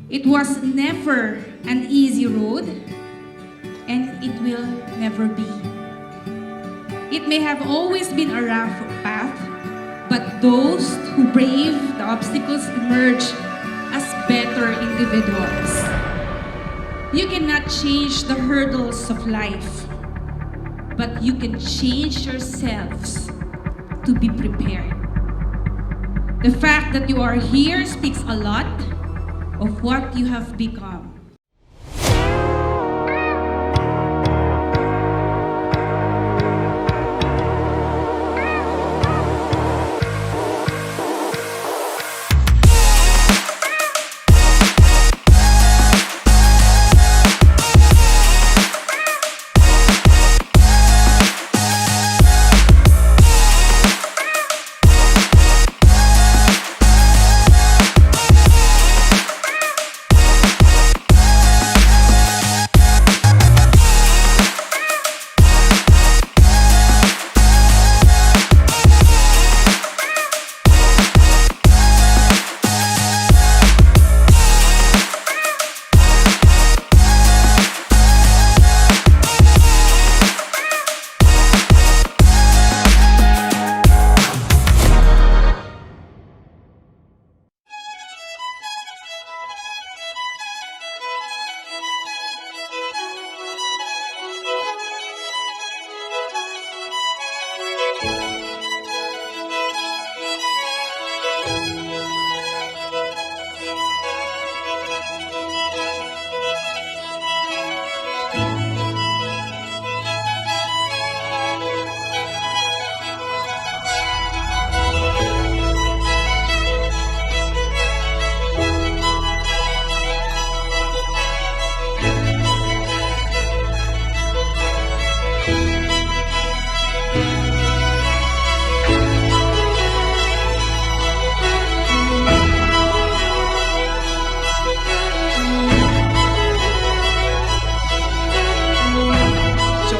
It was never an easy road, and it will never be. It may have always been a rough path, but those who brave the obstacles emerge as better individuals. You cannot change the hurdles of life, but you can change yourselves to be prepared. The fact that you are here speaks a lot of what you have become.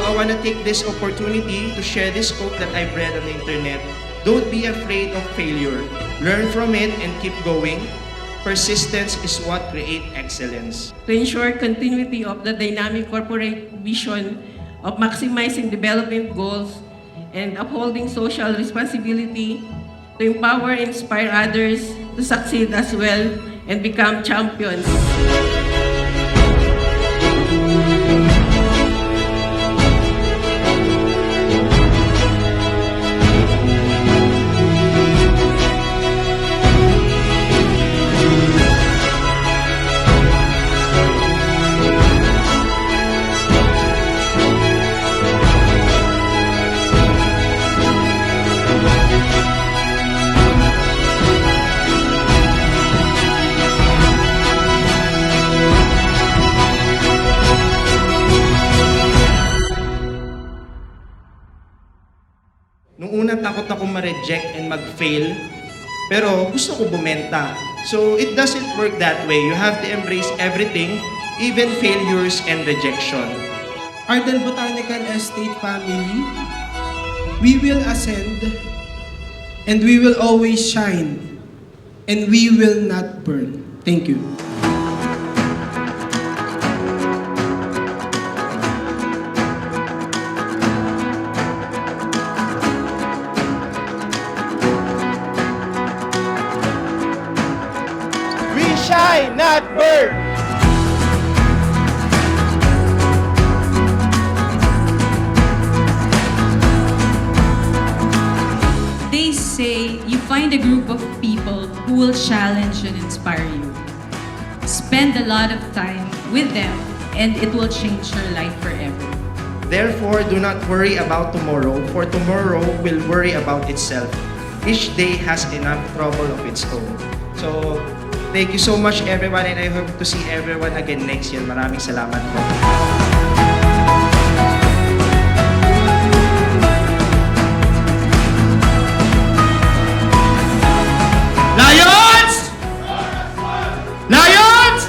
I want to take this opportunity to share this quote that I've read on the internet. Don't be afraid of failure. Learn from it and keep going. Persistence is what creates excellence. To ensure continuity of the dynamic corporate vision of maximizing development goals and upholding social responsibility, to empower and inspire others to succeed as well and become champions. Nung una, takot ako ma-reject and mag-fail, pero gusto ko bumenta. So, it doesn't work that way. You have to embrace everything, even failures and rejection. Arden Botanical Estate family, we will ascend, and we will always shine, and we will not burn. Thank you. Shine, not burn! They say you find a group of people who will challenge and inspire you. Spend a lot of time with them and it will change your life forever. Therefore, do not worry about tomorrow, for tomorrow will worry about itself. Each day has enough trouble of its own. So, thank you so much everyone, and I hope to see everyone again next year. Maraming salamat po. Lions! Lions!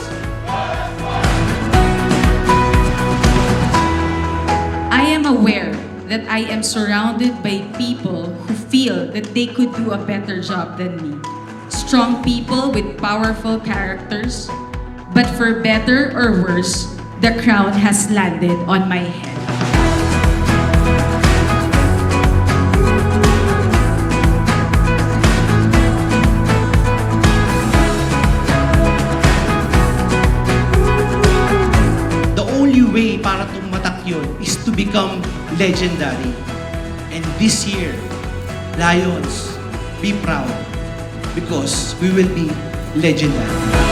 I am aware that I am surrounded by people who feel that they could do a better job than me. Strong people with powerful characters, but for better or worse, the crown has landed on my head. The only way para tumatak yun is to become legendary. And this year, Lions, be proud because we will be legendary.